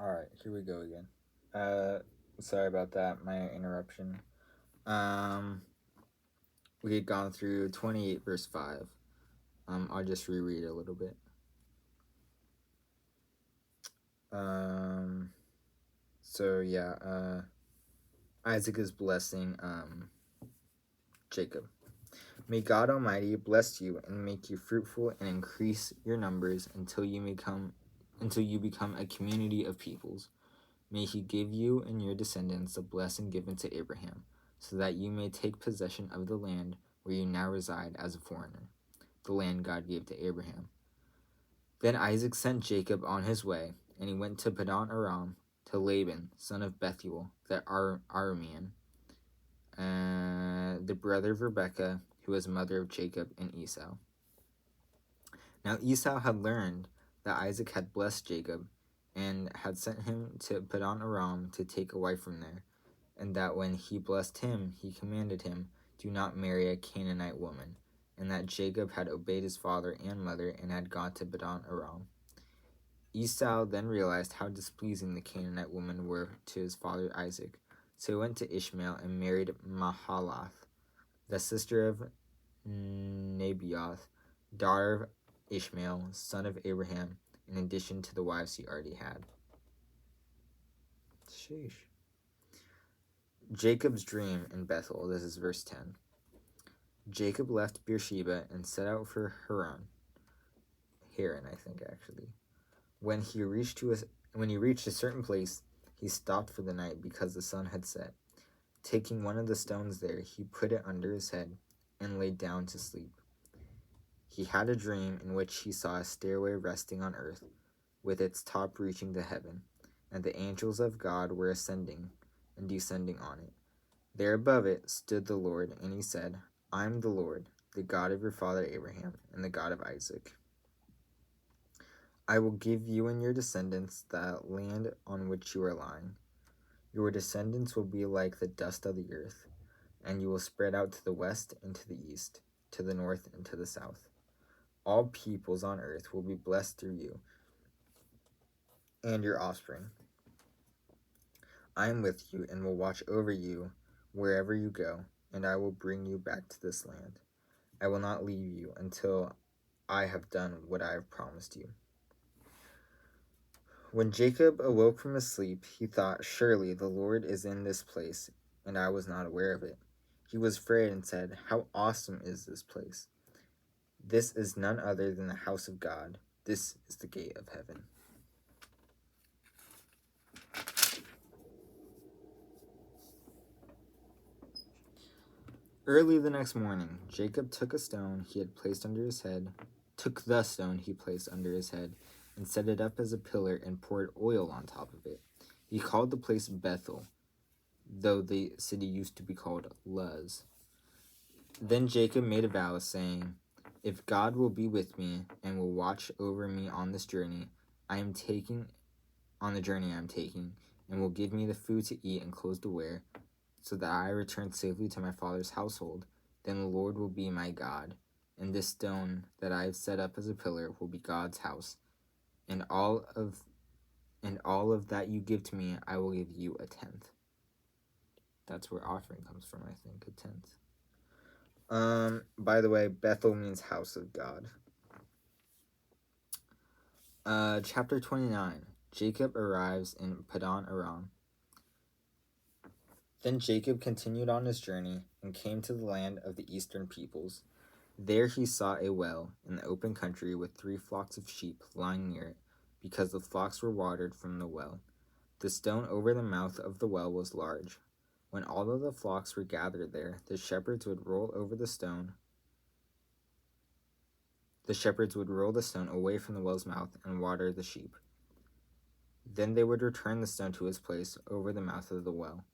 Alright, here we go again. Uh, Sorry about that, my interruption. Um, we had gone through 28 verse 5. I'll just reread a little bit. Um, so yeah, Isaac is blessing, Jacob. May God Almighty bless you and make you fruitful and increase your numbers until you become a community of peoples. May he give you and your descendants the blessing given to Abraham, so that you may take possession of the land where you now reside as a foreigner, the land God gave to Abraham. Then Isaac sent Jacob on his way, and he went to Padan Aram, to Laban, son of Bethuel, the Aramean, the brother of Rebekah, who was mother of Jacob and Esau. Now Esau had learned that Isaac had blessed Jacob, and had sent him to Padan Aram to take a wife from there, and that when he blessed him, he commanded him, do not marry a Canaanite woman, and that Jacob had obeyed his father and mother, and had gone to Padan Aram. Esau then realized how displeasing the Canaanite women were to his father Isaac, so he went to Ishmael and married Mahalath, the sister of Nebaioth, daughter of Ishmael, son of Abraham, in addition to the wives he already had. Sheesh. Jacob's dream in Bethel. This is verse 10. Jacob left Beersheba and set out for Haran, I think, actually. When he reached a certain place, he stopped for the night because the sun had set. Taking one of the stones there, he put it under his head and lay down to sleep. He had a dream in which he saw a stairway resting on earth, with its top reaching to heaven, and the angels of God were ascending and descending on it. There above it stood the Lord, and he said, I am the Lord, the God of your father Abraham, and the God of Isaac. I will give you and your descendants that land on which you are lying. Your descendants will be like the dust of the earth, and you will spread out to the west and to the east, to the north and to the south. All peoples on earth will be blessed through you and your offspring. I am with you and will watch over you wherever you go, and I will bring you back to this land. I will not leave you until I have done what I have promised you. When Jacob awoke from his sleep, he thought, surely the Lord is in this place, and I was not aware of it. He was afraid and said, how awesome is this place! This is none other than the house of God. This is the gate of heaven. Early the next morning, Jacob took the stone he placed under his head, and set it up as a pillar and poured oil on top of it. He called the place Bethel, though the city used to be called Luz. Then Jacob made a vow, saying, if God will be with me and will watch over me on this journey I am taking, and will give me the food to eat and clothes to wear, so that I return safely to my father's household, then the Lord will be my God, and this stone that I have set up as a pillar will be God's house, and all of that you give to me, I will give you a tenth. That's where offering comes from, I think, a tenth. By the way, Bethel means house of God. Chapter 29. Jacob arrives in Padan Aram. Then Jacob continued on his journey and came to the land of the eastern peoples. There he saw a well in the open country with 3 flocks of sheep lying near it, because the flocks were watered from the well. The stone over the mouth of the well was large. When all of the flocks were gathered there, the shepherds would roll the stone away from the well's mouth and water the sheep. Then they would return the stone to its place over the mouth of the well.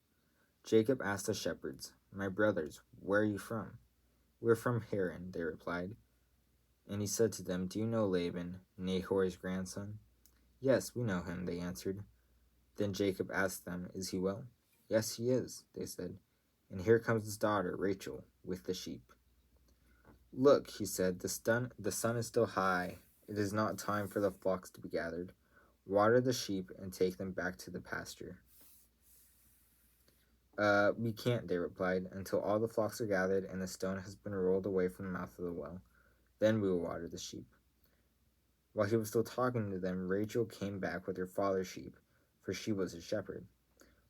Jacob asked the shepherds, my brothers, where are you from? We're from Haran, they replied. And he said to them, do you know Laban, Nahor's grandson? Yes, we know him, they answered. Then Jacob asked them, is he well? Yes, he is, they said. And here comes his daughter, Rachel, with the sheep. Look, he said, the sun is still high. It is not time for the flocks to be gathered. Water the sheep and take them back to the pasture." We can't," they replied, "until all the flocks are gathered and the stone has been rolled away from the mouth of the well. Then we will water the sheep." While he was still talking to them, Rachel came back with her father's sheep, for she was a shepherd.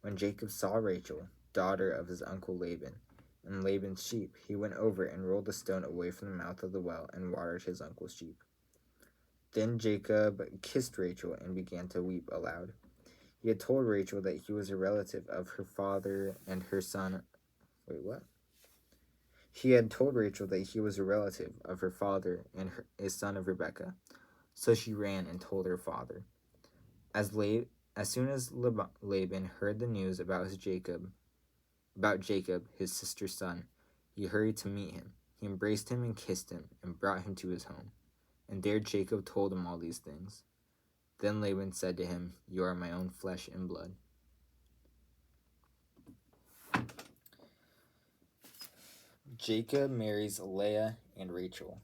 When Jacob saw Rachel, daughter of his uncle Laban, and Laban's sheep, he went over and rolled the stone away from the mouth of the well and watered his uncle's sheep. Then Jacob kissed Rachel and began to weep aloud. He had told Rachel that he was a relative of her father and her son. Wait, what? He had told Rachel that he was a relative of her father and his son of Rebekah. So she ran and told her father. As soon as Laban heard the news about Jacob, his sister's son, he hurried to meet him. He embraced him and kissed him and brought him to his home. And there Jacob told him all these things. Then Laban said to him, "You are my own flesh and blood." Jacob marries Leah and Rachel.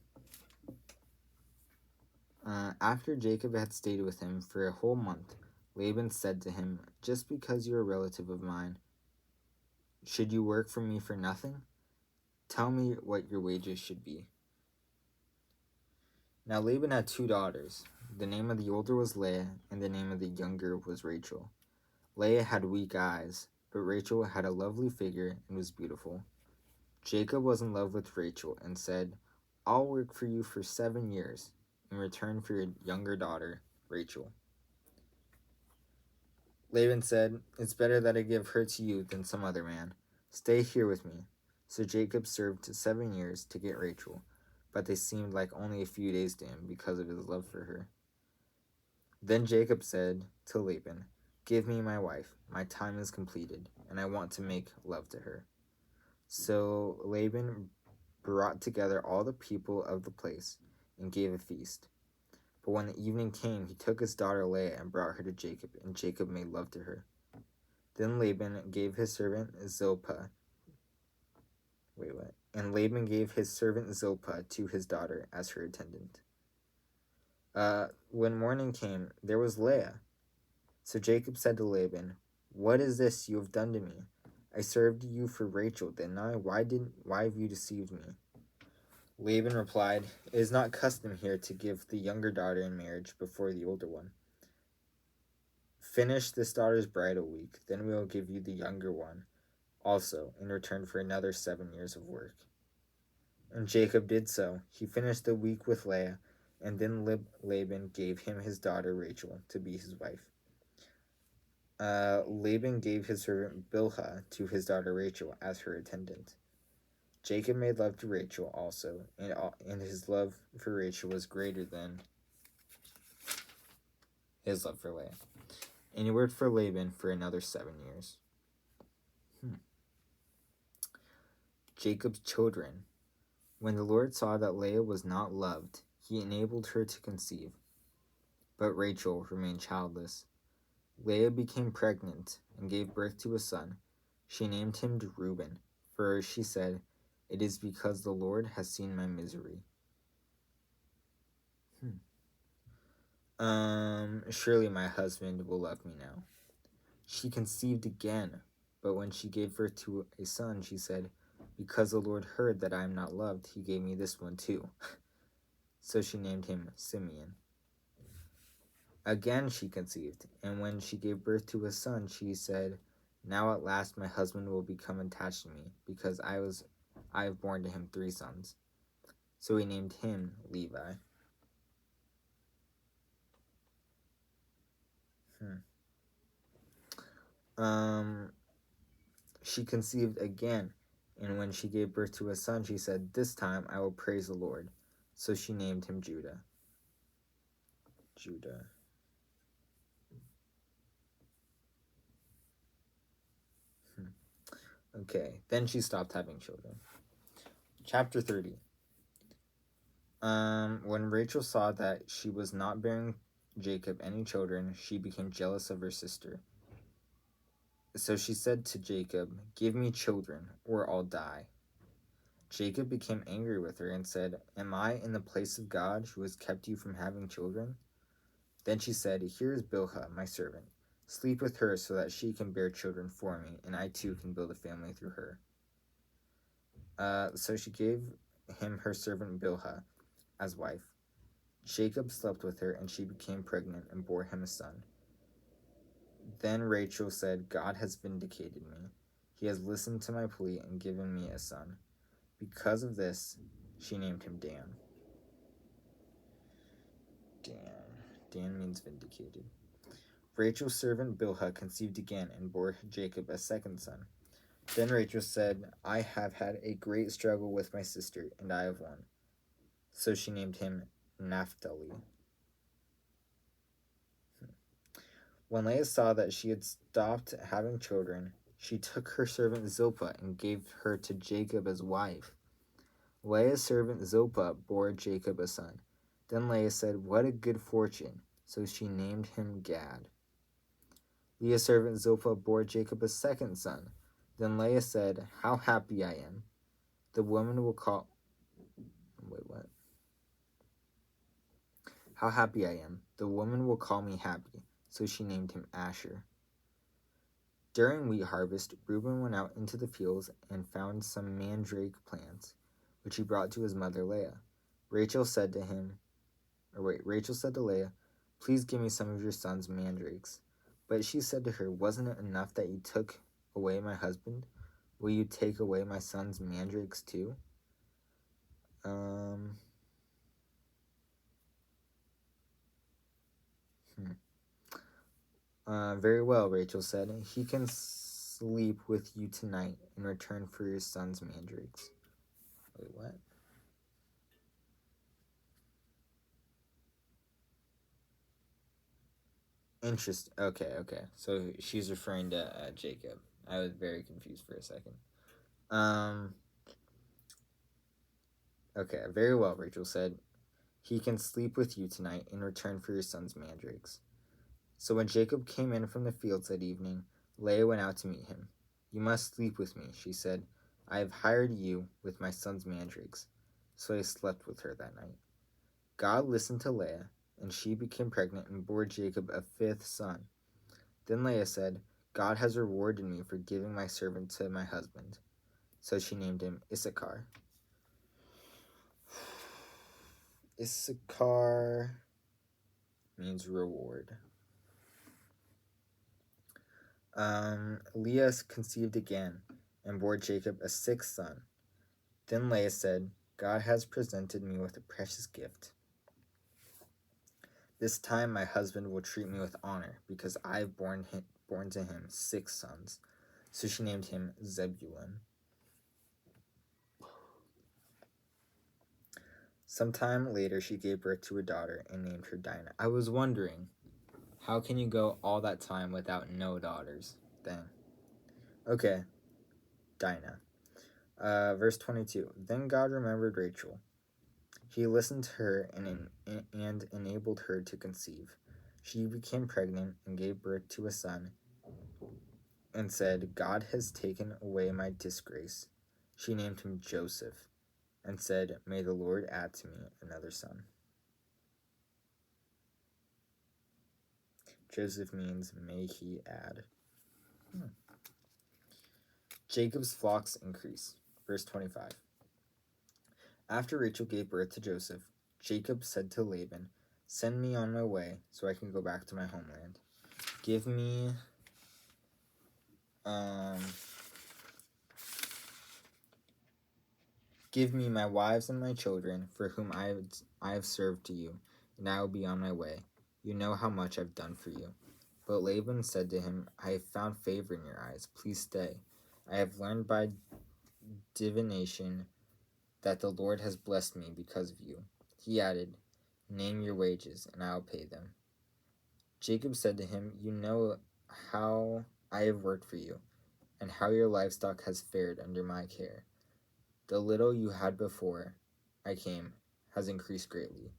After Jacob had stayed with him for a whole month, Laban said to him, "Just because you are a relative of mine, should you work for me for nothing? Tell me what your wages should be." Now Laban had 2 daughters. The name of the older was Leah, and the name of the younger was Rachel. Leah had weak eyes, but Rachel had a lovely figure and was beautiful. Jacob was in love with Rachel and said, "I'll work for you for 7 years in return for your younger daughter, Rachel." Laban said, "It's better that I give her to you than some other man. Stay here with me." So Jacob served 7 years to get Rachel, but they seemed like only a few days to him because of his love for her. Then Jacob said to Laban, "Give me my wife. My time is completed, and I want to make love to her." So Laban brought together all the people of the place and gave a feast. But when the evening came, he took his daughter Leah and brought her to Jacob, and Jacob made love to her. Then Laban gave his servant Zilpah. And Laban gave his servant Zilpah to his daughter as her attendant. When morning came, there was Leah. So Jacob said to Laban, "What is this you have done to me? I served you for Rachel, didn't I? Why have you deceived me?" Laban replied, "It is not custom here to give the younger daughter in marriage before the older one. Finish this daughter's bridal week, then we will give you the younger one also in return for another 7 years of work." And Jacob did so. He finished the week with Leah, and then Laban gave him his daughter Rachel to be his wife. Laban gave his servant Bilhah to his daughter Rachel as her attendant. Jacob made love to Rachel also, and his love for Rachel was greater than his love for Leah. And he worked for Laban for another 7 years. Jacob's children. When the Lord saw that Leah was not loved, he enabled her to conceive, but Rachel remained childless. Leah became pregnant and gave birth to a son. She named him Reuben, for she said, "It is because the Lord has seen my misery." Surely my husband will love me now. She conceived again, but when she gave birth to a son, she said, "Because the Lord heard that I am not loved, he gave me this one too." So she named him Simeon. Again she conceived, and when she gave birth to a son, she said, "Now at last my husband will become attached to me, because I have borne to him 3 sons." So he named him Levi. She conceived again, and when she gave birth to a son, she said, "This time I will praise the Lord." So she named him Judah. Okay, then she stopped having children. Chapter 30. When Rachel saw that she was not bearing Jacob any children, she became jealous of her sister. So she said to Jacob, "Give me children, or I'll die." Jacob became angry with her and said, "Am I in the place of God who has kept you from having children?" Then she said, "Here is Bilhah, my servant. Sleep with her so that she can bear children for me, and I too can build a family through her." So she gave him her servant Bilhah as wife. Jacob slept with her, and she became pregnant and bore him a son. Then Rachel said, "God has vindicated me. He has listened to my plea and given me a son." Because of this, she named him Dan. Dan means vindicated. Rachel's servant Bilhah conceived again and bore Jacob a second son. Then Rachel said, "I have had a great struggle with my sister, and I have won." So she named him Naphtali. When Leah saw that she had stopped having children, she took her servant Zilpah and gave her to Jacob as wife. Leah's servant Zilpah bore Jacob a son. Then Leah said, "What a good fortune!" So she named him Gad. Leah's servant Zilpah bore Jacob a second son. Then Leah said, "How happy I am! The woman will call..." Wait, what? "How happy I am! The woman will call me happy." So she named him Asher. During wheat harvest, Reuben went out into the fields and found some mandrake plants, which he brought to his mother Leah. Rachel said to Leah, "Please give me some of your son's mandrakes." But she said to her, "Wasn't it enough that you took away my husband? Will you take away my son's mandrakes too?" Very well, Rachel said. "He can sleep with you tonight in return for your son's mandrakes." Wait, what? Okay. So she's referring to Jacob. I was very confused for a second. Okay, very well, Rachel said. "He can sleep with you tonight in return for your son's mandrakes." So when Jacob came in from the fields that evening, Leah went out to meet him. "You must sleep with me," she said. "I have hired you with my son's mandrakes." So I slept with her that night. God listened to Leah, and she became pregnant and bore Jacob a fifth son. Then Leah said, "God has rewarded me for giving my servant to my husband." So she named him Issachar. Issachar means reward. Leah conceived again and bore Jacob a sixth son. Then Leah said, "God has presented me with a precious gift. This time my husband will treat me with honor because I have born to him 6 sons." So she named him Zebulun. Sometime later she gave birth to a daughter and named her Dinah. I was wondering, how can you go all that time without no daughters? Dang. Okay, Dinah. Verse 22. Then God remembered Rachel. He listened to her and enabled her to conceive. She became pregnant and gave birth to a son and said, "God has taken away my disgrace." She named him Joseph and said, "May the Lord add to me another son." Joseph means may he add. Jacob's flocks increase. Verse 25. After Rachel gave birth to Joseph, Jacob said to Laban, "Send me on my way so I can go back to my homeland. Give me my wives and my children, for whom I have served to you, and I will be on my way. You know how much I've done for you." But Laban said to him, "I have found favor in your eyes. Please stay. I have learned by divination that the Lord has blessed me because of you." He added, "Name your wages, and I will pay them." Jacob said to him, "You know how I have worked for you, and how your livestock has fared under my care. The little you had before I came has increased greatly,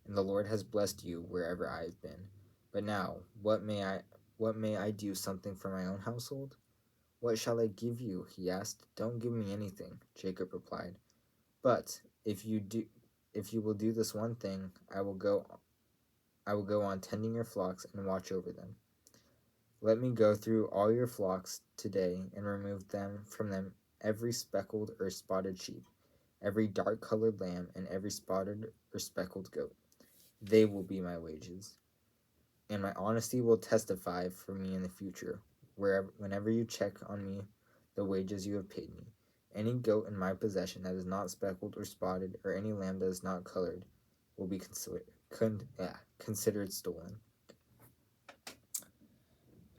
and the Lord has blessed you wherever I have been. But now, what may I do something for my own household?" "What shall I give you?" he asked. "Don't give me anything," Jacob replied. "But if you will do this one thing, I will go I will go on tending your flocks and watch over them. Let me go through all your flocks today and remove from them every speckled or spotted sheep, every dark-colored lamb, and every spotted or speckled goat. They will be my wages, and my honesty will testify for me in the future. Whenever you check on me, the wages you have paid me. Any goat in my possession that is not speckled or spotted, or any lamb that is not colored, will be considered stolen.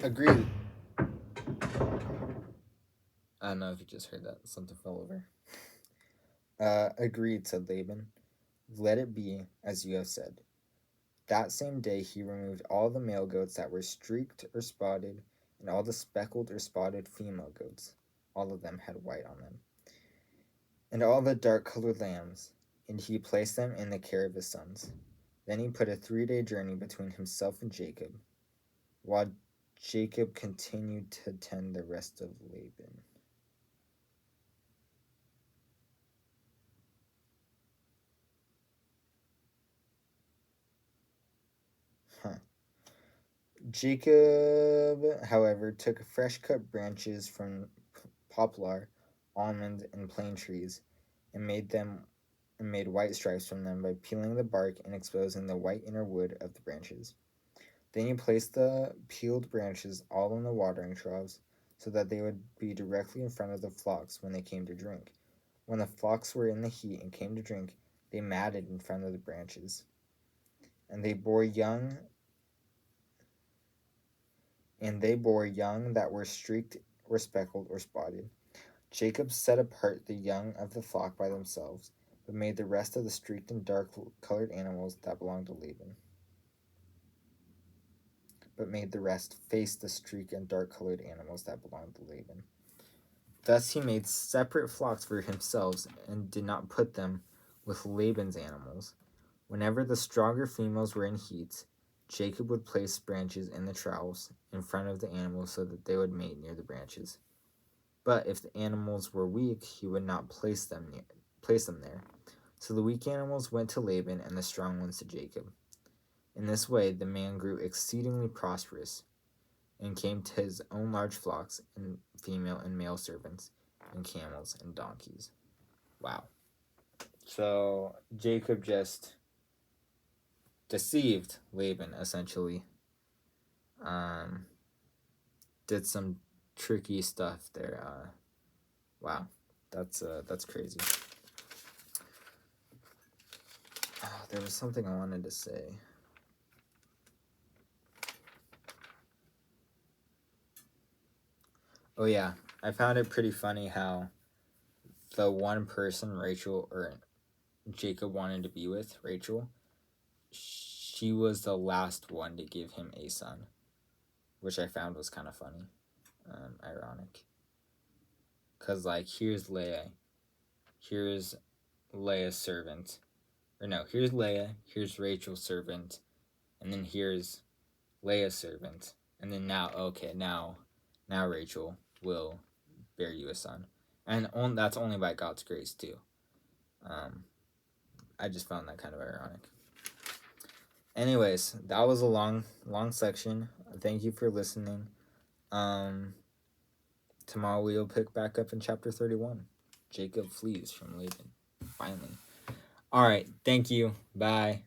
Agreed. I don't know if you just heard that. Something fell over. Agreed, said Laban. Let it be as you have said. That same day he removed all the male goats that were streaked or spotted, and all the speckled or spotted female goats. All of them had white on them. And all the dark-colored lambs, and he placed them in the care of his sons. Then he put a 3-day journey between himself and Jacob, while Jacob continued to tend the rest of Laban. Jacob, however, took fresh-cut branches from poplar, almond, and plane trees, and made white stripes from them by peeling the bark and exposing the white inner wood of the branches. Then he placed the peeled branches all in the watering troughs, so that they would be directly in front of the flocks when they came to drink. When the flocks were in the heat and came to drink, they matted in front of the branches. And they bore young that were streaked or speckled or spotted. Jacob set apart the young of the flock by themselves, but made the rest of the streaked and dark-colored animals that belonged to Laban. Face the streaked and dark-colored animals that belonged to Laban. Thus he made separate flocks for himself and did not put them with Laban's animals. Whenever the stronger females were in heat, Jacob would place branches in the troughs in front of the animals so that they would mate near the branches. But if the animals were weak, he would not place them there. So the weak animals went to Laban and the strong ones to Jacob. In this way, the man grew exceedingly prosperous and came to his own large flocks and female and male servants and camels and donkeys. Wow. So Jacob just deceived Laban, essentially. Did some tricky stuff there. Wow, that's crazy. Oh, there was something I wanted to say. Oh yeah, I found it pretty funny how the one person Jacob wanted to be with, Rachel, she was the last one to give him a son, which I found was kind of funny, ironic. Because, like, here's Leah. Here's Leah's servant. Or no, here's Leah. Here's Rachel's servant. And then here's Leah's servant. And then now Rachel will bear you a son. And that's only by God's grace, too. I just found that kind of ironic. Anyways, that was a long section. Thank you for listening. Tomorrow we'll pick back up in chapter 31. Jacob flees from Laban. Finally. All right. Thank you. Bye.